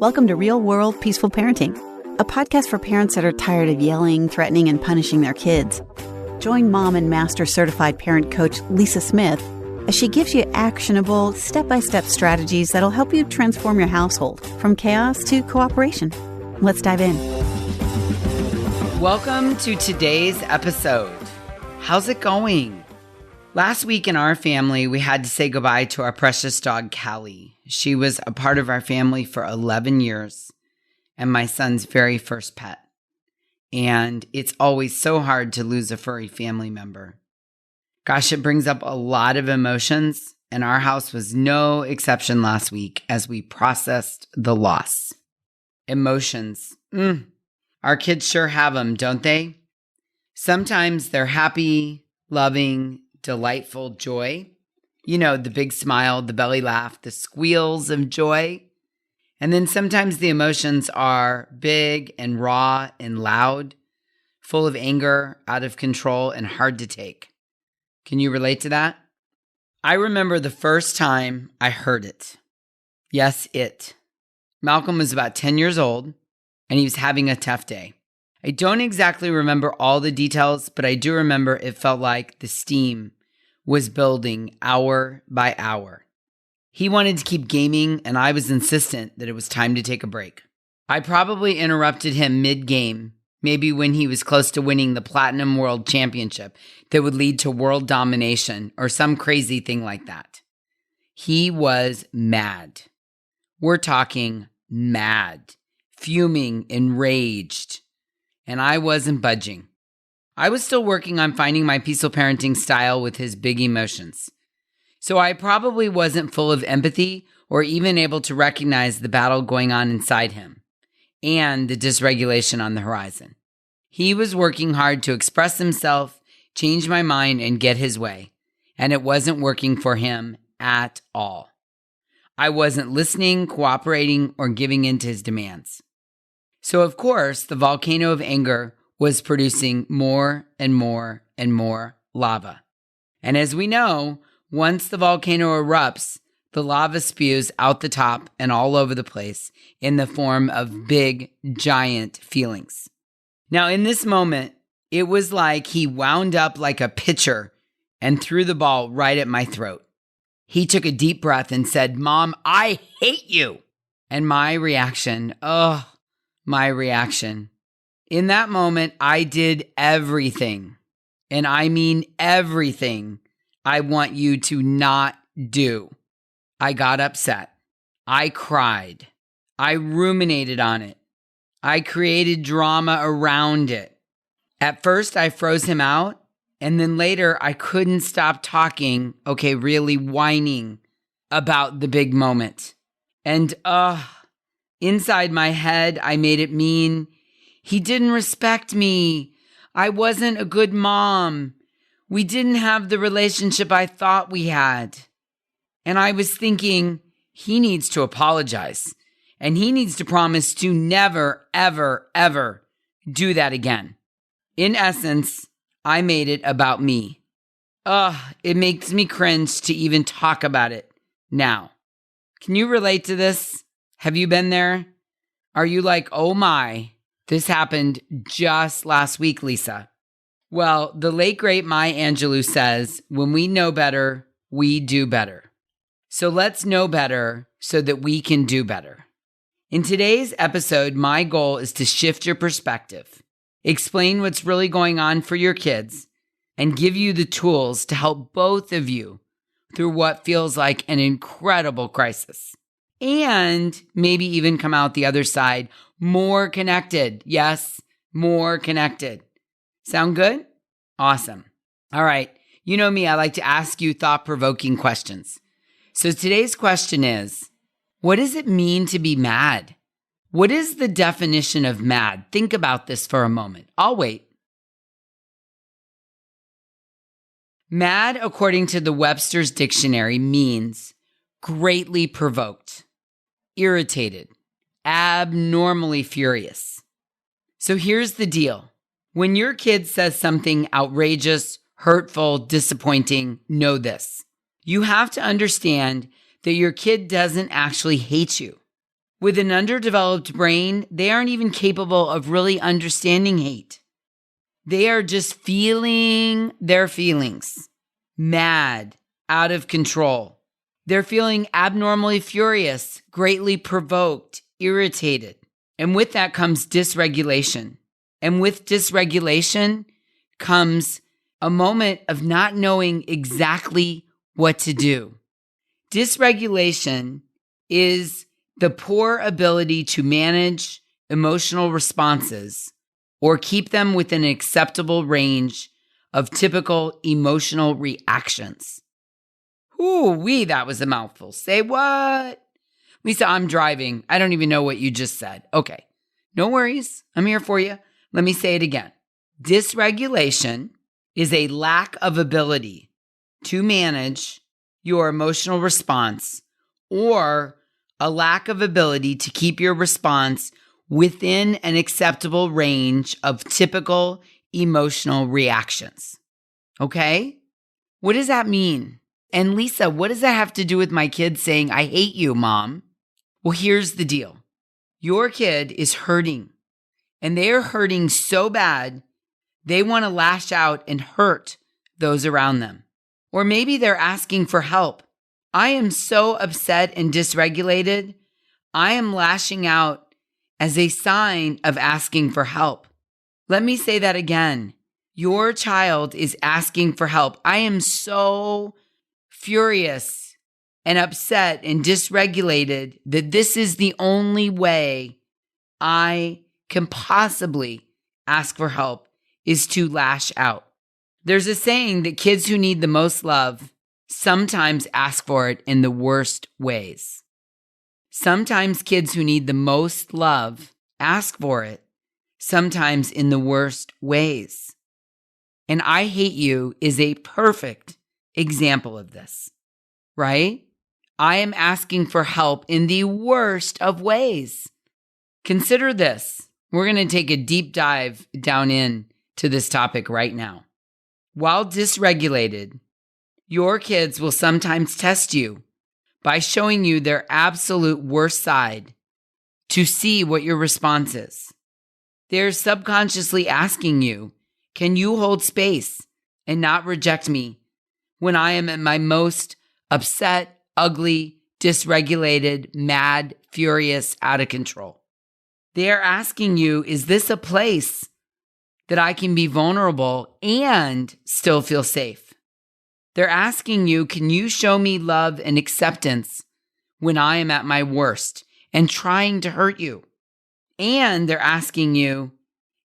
Welcome to Real World Peaceful Parenting, a podcast for parents that are tired of yelling, threatening, and punishing their kids. Join mom and master certified parent coach Lisa Smith as she gives you actionable, step-by-step strategies that'll help you transform your household from chaos to cooperation. Let's dive in. Welcome to today's episode. How's it going? Last week in our family, we had to say goodbye to our precious dog, Callie. She was a part of our family for 11 years and my son's very first pet. And it's always so hard to lose a furry family member. Gosh, it brings up a lot of emotions, and our house was no exception last week as we processed the loss. Emotions. Our kids sure have them, don't they? Sometimes they're happy, loving, delightful joy. You know, the big smile, the belly laugh, the squeals of joy. And then sometimes the emotions are big and raw and loud, full of anger, out of control, and hard to take. Can you relate to that? I remember the first time I heard it. Yes, it. Malcolm was about 10 years old, and he was having a tough day. I don't exactly remember all the details, but I do remember it felt like the steam was building hour by hour. He wanted to keep gaming, and I was insistent that it was time to take a break. I probably interrupted him mid-game, maybe when he was close to winning the Platinum World Championship that would lead to world domination or some crazy thing like that. He was mad. We're talking mad, fuming, enraged. And I wasn't budging. I was still working on finding my peaceful parenting style with his big emotions. So I probably wasn't full of empathy or even able to recognize the battle going on inside him and the dysregulation on the horizon. He was working hard to express himself, change my mind, and get his way. And it wasn't working for him at all. I wasn't listening, cooperating, or giving in to his demands. So, of course, the volcano of anger was producing more and more and more lava. And as we know, once the volcano erupts, the lava spews out the top and all over the place in the form of big, giant feelings. Now, in this moment, it was like he wound up like a pitcher and threw the ball right at my throat. He took a deep breath and said, "Mom, I hate you." And my reaction, in that moment, I did everything, and I mean everything, I want you to not do. I got upset. I cried. I ruminated on it. I created drama around it. At first, I froze him out, and then later, I couldn't stop talking, really whining about the big moment. And, inside my head, I made it mean he didn't respect me. I wasn't a good mom. We didn't have the relationship I thought we had. And I was thinking, he needs to apologize. And he needs to promise to never, ever, ever do that again. In essence, I made it about me. It makes me cringe to even talk about it now. Can you relate to this? Have you been there? Are you like, oh my, this happened just last week, Lisa? Well, the late great Maya Angelou says, when we know better, we do better. So let's know better so that we can do better. In today's episode, my goal is to shift your perspective, explain what's really going on for your kids, and give you the tools to help both of you through what feels like an incredible crisis. And maybe even come out the other side more connected. Yes, more connected. Sound good? Awesome. All right. You know me, I like to ask you thought-provoking questions. So today's question is, what does it mean to be mad? What is the definition of mad? Think about this for a moment. I'll wait. Mad, according to the Webster's Dictionary, means greatly provoked, irritated, abnormally furious. So here's the deal. When your kid says something outrageous, hurtful, disappointing, know this. You have to understand that your kid doesn't actually hate you. With an underdeveloped brain, they aren't even capable of really understanding hate. They are just feeling their feelings, mad, out of control. They're feeling abnormally furious, greatly provoked, irritated. And with that comes dysregulation. And with dysregulation comes a moment of not knowing exactly what to do. Dysregulation is the poor ability to manage emotional responses or keep them within an acceptable range of typical emotional reactions. Ooh-wee, that was a mouthful. Say what? Lisa, I'm driving. I don't even know what you just said. Okay, no worries. I'm here for you. Let me say it again. Dysregulation is a lack of ability to manage your emotional response or a lack of ability to keep your response within an acceptable range of typical emotional reactions. Okay? What does that mean? And Lisa, what does that have to do with my kids saying, I hate you, Mom? Well, here's the deal. Your kid is hurting, and they are hurting so bad, they want to lash out and hurt those around them. Or maybe they're asking for help. I am so upset and dysregulated. I am lashing out as a sign of asking for help. Let me say that again. Your child is asking for help. I am so furious and upset and dysregulated that this is the only way I can possibly ask for help is to lash out. There's a saying that kids who need the most love sometimes ask for it in the worst ways. Sometimes kids who need the most love ask for it, sometimes in the worst ways. And I Hate You is a perfect example of this, right? I am asking for help in the worst of ways. Consider this. We're going to take a deep dive down in to this topic right now. While dysregulated, your kids will sometimes test you by showing you their absolute worst side to see what your response is. They're subconsciously asking you, can you hold space and not reject me when I am at my most upset, ugly, dysregulated, mad, furious, out of control? They are asking you, is this a place that I can be vulnerable and still feel safe? They're asking you, can you show me love and acceptance when I am at my worst and trying to hurt you? And they're asking you,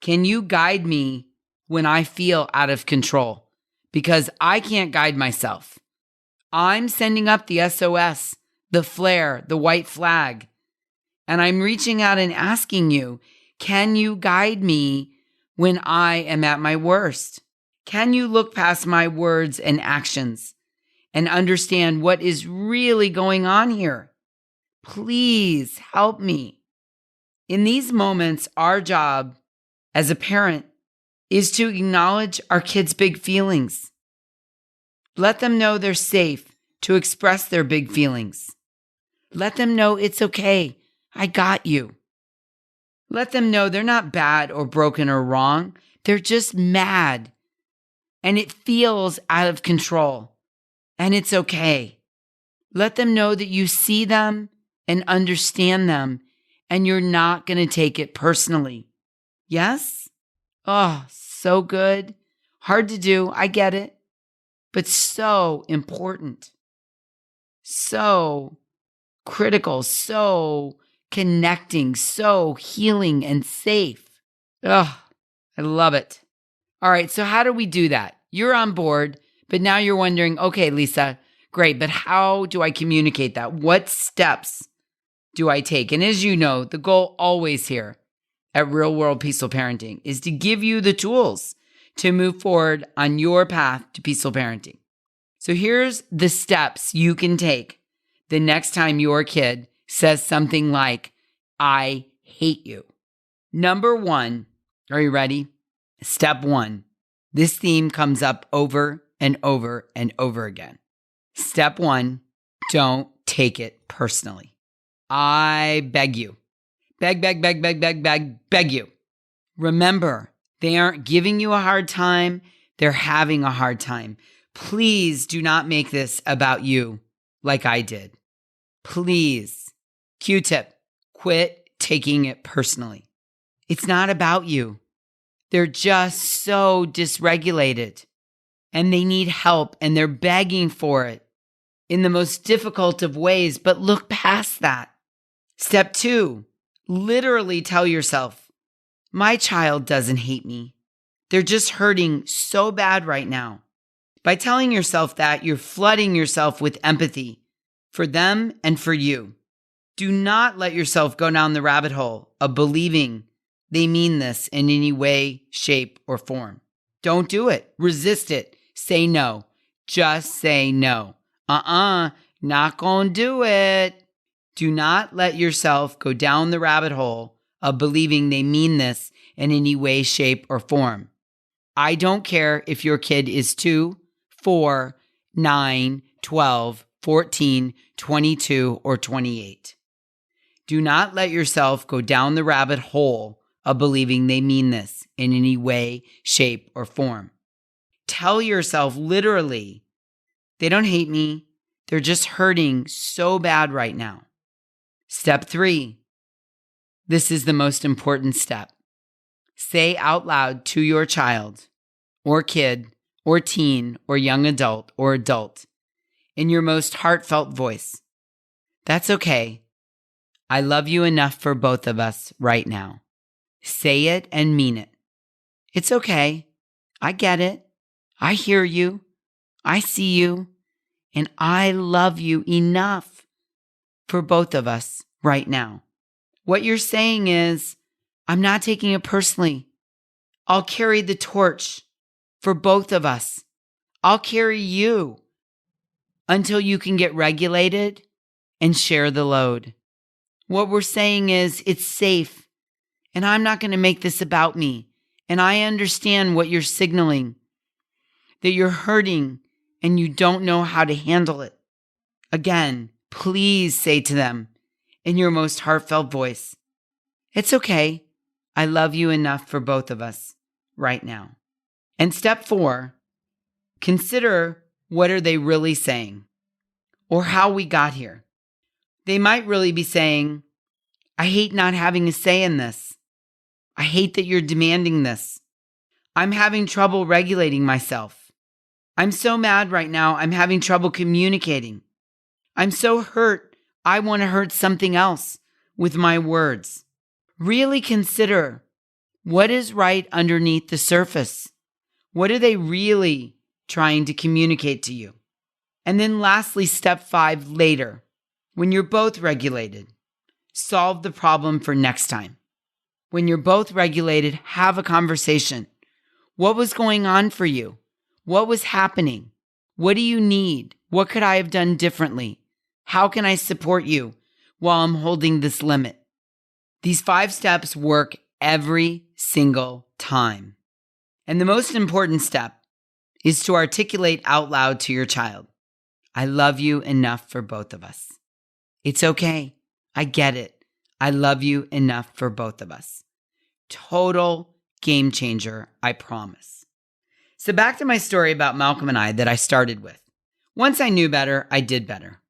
can you guide me when I feel out of control? Because I can't guide myself. I'm sending up the SOS, the flare, the white flag. And I'm reaching out and asking you, can you guide me when I am at my worst? Can you look past my words and actions and understand what is really going on here? Please help me. In these moments, our job as a parent is to acknowledge our kids' big feelings. Let them know they're safe to express their big feelings. Let them know it's okay. I got you. Let them know they're not bad or broken or wrong. They're just mad. And it feels out of control. And it's okay. Let them know that you see them and understand them, and you're not going to take it personally. Yes? Oh, so good. Hard to do. I get it. But so important. So critical. So connecting. So healing and safe. Oh, I love it. All right, so how do we do that? You're on board, but now you're wondering, okay, Lisa, great, but how do I communicate that? What steps do I take? And as you know, the goal always here at Real World Peaceful Parenting is to give you the tools to move forward on your path to peaceful parenting. So here's the steps you can take the next time your kid says something like, I hate you. Number one, are you ready? Step one, this theme comes up over and over and over again. Step one, don't take it personally. I beg you. Beg you. Remember, they aren't giving you a hard time. They're having a hard time. Please do not make this about you like I did. Please. Q-tip, quit taking it personally. It's not about you. They're just so dysregulated and they need help and they're begging for it in the most difficult of ways, but look past that. Step 2, literally tell yourself, my child doesn't hate me. They're just hurting so bad right now. By telling yourself that, you're flooding yourself with empathy for them and for you. Do not let yourself go down the rabbit hole of believing they mean this in any way, shape, or form. Don't do it. Resist it. Say no. Just say no. Not gonna do it. Do not let yourself go down the rabbit hole of believing they mean this in any way, shape, or form. I don't care if your kid is 2, 4, 9, 12, 14, 22, or 28. Do not let yourself go down the rabbit hole of believing they mean this in any way, shape, or form. Tell yourself literally, they don't hate me. They're just hurting so bad right now. Step 3. This is the most important step. Say out loud to your child or kid or teen or young adult or adult in your most heartfelt voice, that's okay. I love you enough for both of us right now. Say it and mean it. It's okay. I get it. I hear you. I see you. And I love you enough for both of us right now. What you're saying is, I'm not taking it personally. I'll carry the torch for both of us. I'll carry you until you can get regulated and share the load. What we're saying is, it's safe, and I'm not going to make this about me. And I understand what you're signaling, that you're hurting and you don't know how to handle it. Again, please say to them in your most heartfelt voice, it's okay. I love you enough for both of us right now. And step 4, consider what are they really saying or how we got here. They might really be saying, I hate not having a say in this. I hate that you're demanding this. I'm having trouble regulating myself. I'm so mad right now, I'm having trouble communicating. I'm so hurt, I want to hurt something else with my words. Really consider what is right underneath the surface. What are they really trying to communicate to you? And then lastly, step 5 later, when you're both regulated, solve the problem for next time. When you're both regulated, have a conversation. What was going on for you? What was happening? What do you need? What could I have done differently? How can I support you while I'm holding this limit? These 5 steps work every single time. And the most important step is to articulate out loud to your child, I love you enough for both of us. It's okay. I get it. I love you enough for both of us. Total game changer, I promise. So back to my story about Malcolm and I that I started with. Once I knew better, I did better.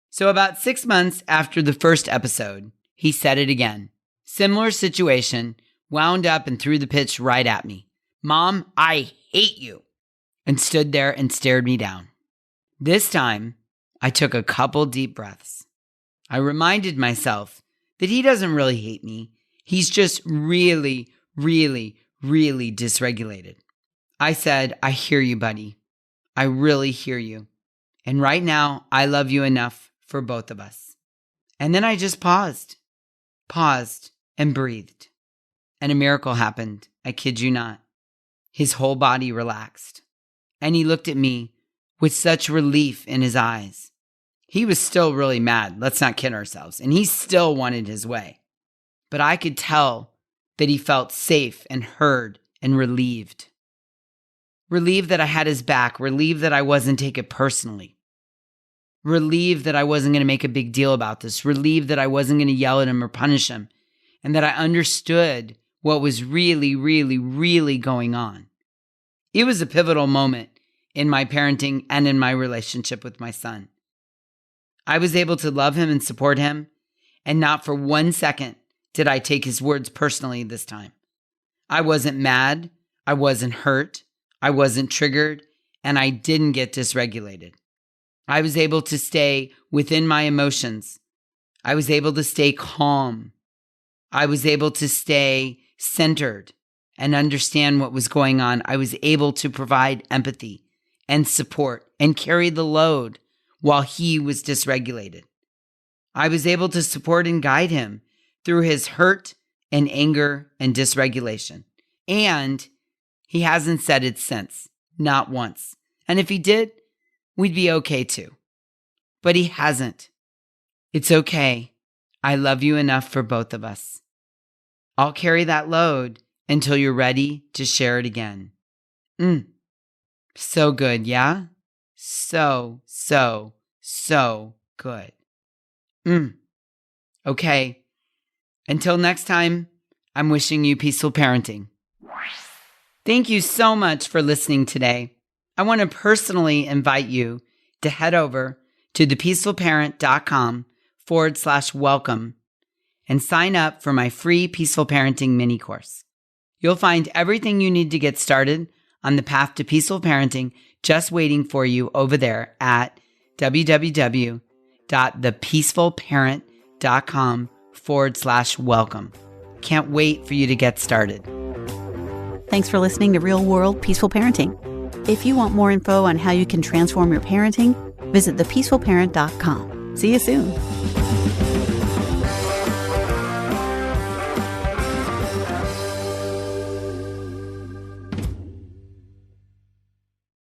So about 6 months after the first episode, he said it again. Similar situation, wound up and threw the pitch right at me. Mom, I hate you. And stood there and stared me down. This time, I took a couple deep breaths. I reminded myself that he doesn't really hate me. He's just really, really, really dysregulated. I said, I hear you, buddy. I really hear you. And right now, I love you enough for both of us. And then I just paused and breathed. And a miracle happened. I kid you not. His whole body relaxed. And he looked at me with such relief in his eyes. He was still really mad, let's not kid ourselves, and he still wanted his way. But I could tell that he felt safe and heard and relieved. Relieved that I had his back, relieved that I wasn't taking it personally. relieved that I wasn't going to make a big deal about this, relieved that I wasn't going to yell at him or punish him, and that I understood what was really, really, really going on. It was a pivotal moment in my parenting and in my relationship with my son. I was able to love him and support him, and not for 1 second did I take his words personally this time. I wasn't mad, I wasn't hurt, I wasn't triggered, and I didn't get dysregulated. I was able to stay within my emotions. I was able to stay calm. I was able to stay centered and understand what was going on. I was able to provide empathy and support and carry the load while he was dysregulated. I was able to support and guide him through his hurt and anger and dysregulation. And he hasn't said it since, not once. And if he did, we'd be okay too. But he hasn't. It's okay. I love you enough for both of us. I'll carry that load until you're ready to share it again. So good, yeah? So good. Okay. Until next time, I'm wishing you peaceful parenting. Thank you so much for listening today. I want to personally invite you to head over to thepeacefulparent.com/welcome and sign up for my free Peaceful Parenting mini course. You'll find everything you need to get started on the path to peaceful parenting just waiting for you over there at www.thepeacefulparent.com/welcome. Can't wait for you to get started. Thanks for listening to Real World Peaceful Parenting. If you want more info on how you can transform your parenting, visit thepeacefulparent.com. See you soon.